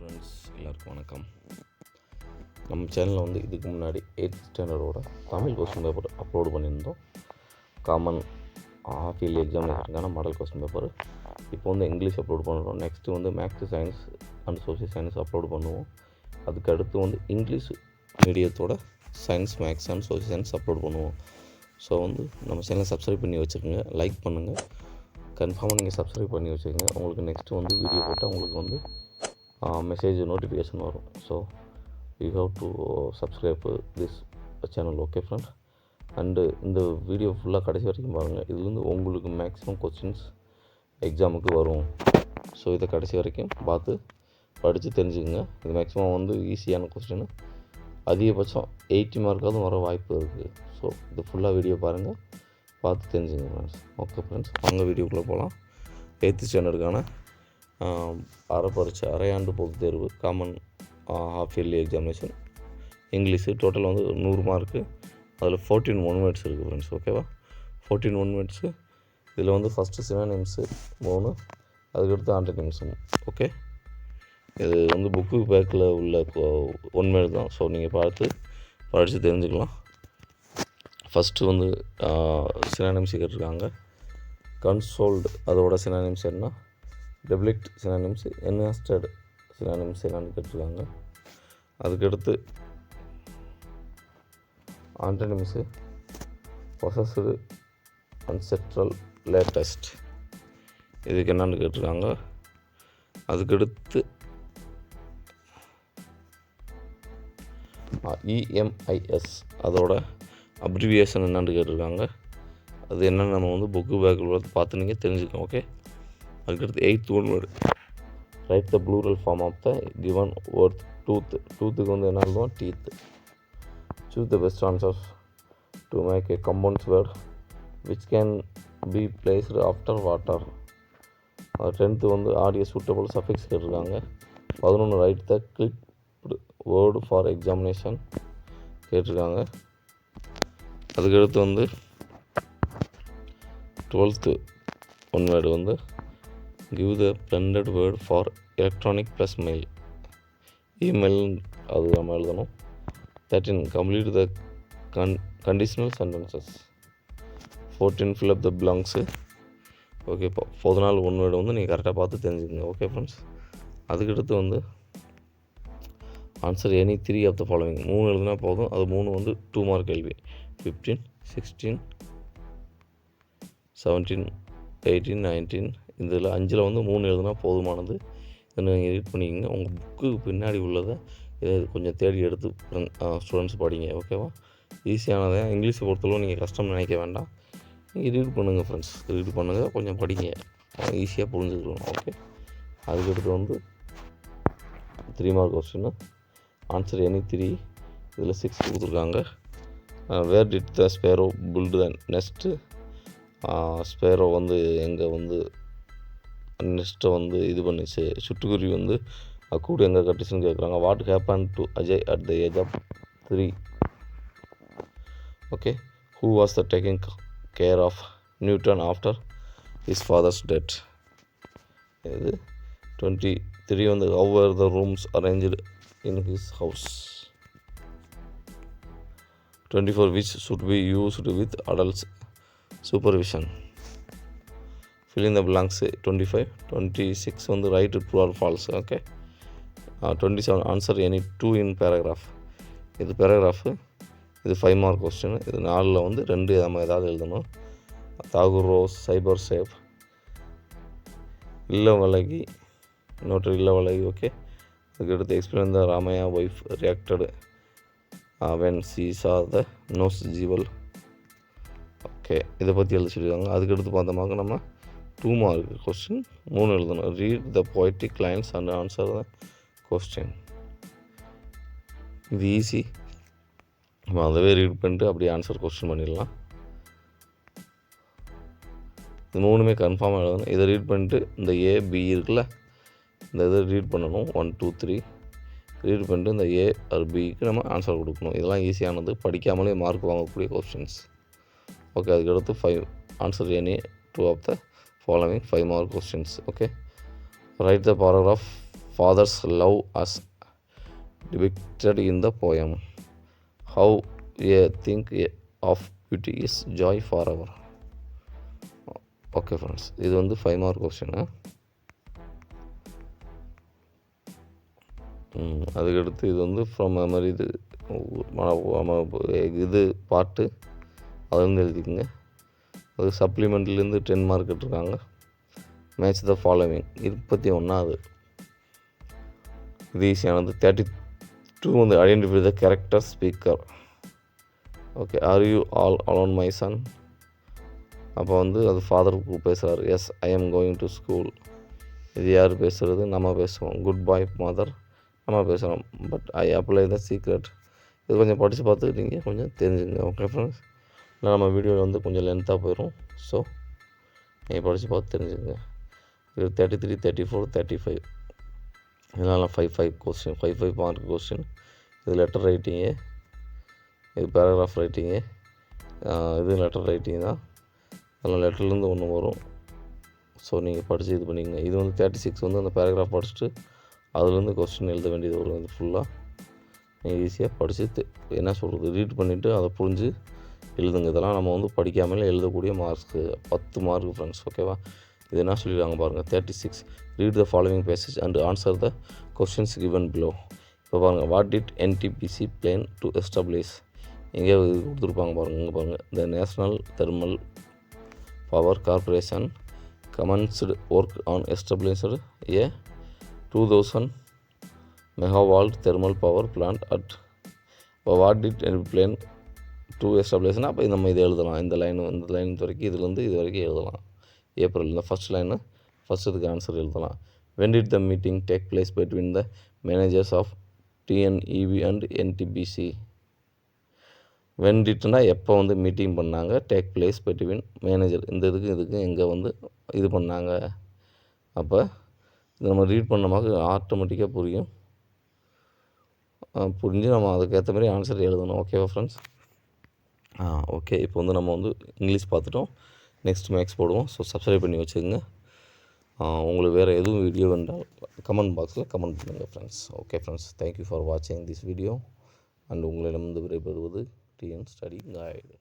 Friends எல்லாருக்கும் வணக்கம். நம்ம சேனலில் வந்து இதுக்கு முன்னாடி 8th ஸ்டாண்டர்டோட தமிழ் கொஸ்டின் பேப்பர் அப்லோடு பண்ணியிருந்தோம். காமன் ஹாஃப் இயர்லி எக்ஸாமினேஷனுக்கான மாடல் கொஸ்டின் பேப்பர். இப்போ வந்து இங்கிலீஷ் அப்லோடு பண்ணுறோம். நெக்ஸ்ட்டு வந்து maths, science and social science upload பண்ணுவோம். அதுக்கு அடுத்து வந்து இங்கிலீஷ் மீடியத்தோட science, maths and social science upload பண்ணுவோம். ஸோ வந்து நம்ம சேனலை சப்ஸ்கிரைப் பண்ணி வச்சுருங்க, லைக் பண்ணுங்கள். கன்ஃபார்மாக நீங்கள் சப்ஸ்கிரைப் பண்ணி வச்சுக்கோங்க. உங்களுக்கு நெக்ஸ்ட்டு வந்து வீடியோ போட்டால் உங்களுக்கு வந்து மெசேஜ் நோட்டிஃபிகேஷன் வரும். So you have to subscribe this channel. Okay friend. And இந்த வீடியோ ஃபுல்லாக கடைசி வரைக்கும் பாருங்கள். இதுலேருந்து உங்களுக்கு மேக்ஸிமம் கொஸ்டின்ஸ் எக்ஸாமுக்கு வரும். ஸோ இதை கடைசி வரைக்கும் பார்த்து படித்து தெரிஞ்சுக்கோங்க. இது மேக்ஸிமம் வந்து ஈஸியான கொஸ்டின், அதிகபட்சம் 80 மார்க்காவது வர வாய்ப்பு இருக்குது. ஸோ இது ஃபுல்லாக வீடியோ பாருங்கள், பார்த்து தெரிஞ்சுங்க ஃப்ரெண்ட்ஸ். ஓகே ஃப்ரெண்ட்ஸ், வாங்க வீடியோக்குள்ளே போகலாம். 8th ஸ்டாண்டர்டுக்கான அரையாண்டு பொதுத் தேர்வு common half yearly examination English. Total வந்து 100 மார்க்கு. அதில் 14 1 வேர்ட்ஸ் இருக்குது ஃப்ரெண்ட்ஸ். ஓகேவா? 14 1 வேர்ட்ஸு. இதில் வந்து ஃபஸ்ட்டு சினானிம்ஸு 3, அதுக்கடுத்து ஆன்டனிம்ஸு. ஓகே, இது வந்து புக்கு பேக்கில் உள்ள 1 வேர்டு தான். ஸோ நீங்கள் பார்த்து படித்து தெரிஞ்சுக்கலாம். ஃபஸ்ட்டு வந்து சினானிம்ஸ் கேட்டிருக்காங்க. கன்சோல்டு அதோட சினானிம்ஸ் என்ன, டெப்ளிக்ட் சினானிம்ஸ், என்ஹான்ஸ்டு சினானிம்ஸ் என்னன்னு கேட்டிருக்காங்க. அதுக்கடுத்து ஆன்டனிம்ஸு பொசஸ்டு, அன்சென்ட்ரல், லேட்டஸ்ட், இதுக்கு என்னன்னு கேட்டிருக்காங்க. அதுக்கடுத்து இஎம்ஐஎஸ் அதோட அப்ரிவியேஷன் என்னன்னு கேட்டிருக்காங்க. அது என்னென்னு நம்ம வந்து புக்கு பேக்கில் பார்த்து நீங்கள் தெரிஞ்சுக்கணும். ஓகே. அதுக்கடுத்து 8th 1 word, write the plural form of the given word tooth. டூத்துக்கு வந்து என்ன எழுதுவோம், teeth. Choose the best answers to make a compounds word which can be placed after water. 10th வந்து ஆடியோ சூட்டபிள் சஃபிக்ஸ் கேட்டிருக்காங்க. 11 write the clipped word for examination கேட்டிருக்காங்க. அதுக்கடுத்து வந்து 12th 1 word வந்து give the blended word for electronic plus mail. Email அது நம்ம எழுதணும். 13 complete the conditional sentences. 14 fill up the blanks. Okay, இப்போ 14 1 வேர்டு வந்து நீங்கள் கரெக்டாக பார்த்து தெரிஞ்சுக்கங்க. Okay friends. அதுக்கடுத்து வந்து answer any 3 of the following. 3 எழுதுனா போதும். அது 3 வந்து 2 மார்க் கேள்வி. 15 16 17 18 19. இதில் 5ல் வந்து 3 எழுதுனா போதுமானது. இதை நீங்கள் ரீட் பண்ணிக்கோங்க. உங்கள் புக்கு பின்னாடி உள்ளதை இதை கொஞ்சம் தேடி எடுத்து ஸ்டூடெண்ட்ஸ் படிங்க. ஓகேவா? ஈஸியானதை இங்கிலீஷை பொறுத்தளவு நீங்கள் கஷ்டம் நினைக்க வேண்டாம். நீங்கள் ரீட் பண்ணுங்கள் ஃப்ரெண்ட்ஸ். ரீட் பண்ணுங்கள், கொஞ்சம் படிங்க, ஈஸியாக புரிஞ்சுக்கலாம். ஓகே. அதுக்கடுத்து வந்து 3 மார்க் கொஸ்டின். Answer any 3. இதில் 6 கொடுத்துருக்காங்க. Where did the sparrow build the nest. Sparrow வந்து எங்கே வந்து நெக்ஸ்ட்டை வந்து இது பண்ணிச்சு, சுட்டுக்குருவி வந்து கூடு எங்கே கட்டுச்சுன்னு கேட்குறாங்க. What happen to Ajay at the age of 3. Okay. Who was the taking care of Newton after his father's death. இது 23 வந்து how are the rooms arranged in his house. 24 which should be used with adults supervision. Fill in the blanks. 25 26 வந்து right, true or false. Okay. 27 answer any 2 in paragraph. இது paragraph. இது 5 mark question. இது 4ல் வந்து 2 நம்ம ஏதாவது எழுதணும். தாகூர் ரோஸ் சைபர் சேஃப், இல்லவழகி, இன்னொரு இல்லவழகி. ஓகே. அதுக்கடுத்து explain the Ramaiah wife reacted when she saw the nose Jewel. Okay, இதை பற்றி எழுத சொல்லியிருக்காங்க. அதுக்கடுத்து பார்த்தோம்னாக்க நம்ம 2 மார்க் கொஸ்டின் 3 எழுதணும். Read the poetic lines and answer the question. இது ஈஸி. நம்ம அதவே ரீட் பண்ணிட்டு அப்படியே ஆன்சர் கொஸ்டின் பண்ணிடலாம். இது 3மே கன்ஃபார்மாக எழுதணும். இதை ரீட் பண்ணிட்டு இந்த ஏபி இருக்குல்ல, இந்த இதை ரீட் பண்ணணும். 1 2 3 ரீட் பண்ணிட்டு இந்த ஏ ஆர் பிக்கு நம்ம ஆன்சர் கொடுக்கணும். இதெல்லாம் ஈஸியானது, படிக்காமலே மார்க் வாங்கக்கூடிய கொஸ்டின்ஸ். ஓகே. அதுக்கடுத்து 5 answer any 2 of the following 5 mark questions. Okay. Write the paragraph father's love as depicted in the poem. How a think of beauty is joy forever. Okay friends, இது வந்து 5 mark question. அதுக்கடுத்து இது வந்து from memory, இது பாட்டு அதுலேருந்து எழுதிக்கோங்க. அது சப்ளிமெண்ட்லேருந்து 10 மார்க் எடுத்துருக்காங்க. மேட்ச் த ஃபாலோவிங் 21வது. இது ஈஸியானது. 32 வந்து identify the character speaker. Okay, are you all alone my son? அப்போ வந்து அது ஃபாதருக்கு பேசுகிறார். Yes, I am going to school. இது யார் பேசுகிறது? நம்ம பேசுவோம். குட் பாய் மதர் நம்ம பேசுகிறோம். But I apply the secret. இது கொஞ்சம் படித்து பார்த்து நீங்கள் கொஞ்சம் தெரிஞ்சுங்க. ஓகே ஃப்ரெண்ட்ஸ், இல்லை நம்ம வீடியோவில் வந்து கொஞ்சம் லென்த்தாக போயிடும். ஸோ நீங்கள் படித்து பார்த்து தெரிஞ்சுங்க. இது 33, 34, 35 இதெல்லாம் 5 கொஸ்டின், 5 மார்க் கொஸ்டின். இது லெட்டர் ரைட்டிங்கு, இது பேராகிராஃப் ரைட்டிங்கு, இது லெட்டர் ரைட்டிங் தான். அதெல்லாம் லெட்டர்லேருந்து ஒன்று வரும். ஸோ நீங்கள் படித்து இது பண்ணிங்க. இது வந்து 36 வந்து அந்த பேராகிராஃப் படிச்சுட்டு அதுலேருந்து கொஸ்டின் எழுத வேண்டியது வரும். இது ஃபுல்லாக நீங்கள் ஈஸியாக படித்து என்ன சொல்கிறது ரீட் பண்ணிவிட்டு அதை புரிஞ்சு எழுதுங்க. இதெல்லாம் நம்ம வந்து படிக்காமலே எழுதக்கூடிய மார்க்ஸு 10 மார்க் ஃப்ரெண்ட்ஸ். ஓகேவா? இது என்ன சொல்லிடுறாங்க பாருங்கள். 36 read the following passage and answer the questions given below. இப்போ பாருங்கள், what did NTPC plan to establish? எங்கே கொடுத்துருப்பாங்க பாருங்கள். இங்கே பாருங்கள், த national thermal power corporation commenced work on established a 2000 megawatt thermal power plant at what did plan to establish? அப்போ நம்ம இதை எழுதலாம். இந்த லைன் வரைக்கும் இதுலேருந்து இது வரைக்கும் எழுதலாம். ஏப்ரல் இந்த ஃபஸ்ட் லைனு ஃபஸ்ட்டுக்கு ஆன்சர் எழுதலாம். when did the meeting take place between the managers of TNEB and NTPC? when didனா எப்போ வந்து மீட்டிங் பண்ணாங்க. டேக் பிளேஸ் பிட்வீன் மேனேஜர், இந்த இதுக்கு எங்கே வந்து இது பண்ணாங்க. அப்போ இது நம்ம ரீட் பண்ணமாக ஆட்டோமேட்டிக்காக புரிஞ்சு நம்ம அதுக்கேற்ற மாதிரி ஆன்சர் எழுதணும். ஓகேவா ஃப்ரெண்ட்ஸ்? ஓகே, இப்போ வந்து நம்ம வந்து இங்கிலீஷ் பார்த்துட்டோம். நெக்ஸ்ட் மேக்ஸ் போடுவோம். ஸோ சப்ஸ்கிரைப் பண்ணி வச்சுக்கோங்க. உங்களுக்கு வேறு எதுவும் வீடியோ வேண்டாம் கமெண்ட் பாக்ஸில் கமெண்ட் பண்ணுங்கள் friends. Okay friends, thank you for வாட்சிங் திஸ் வீடியோ. அண்ட் உங்களிடம் வந்து விடைபெறுவது TN Study Guide.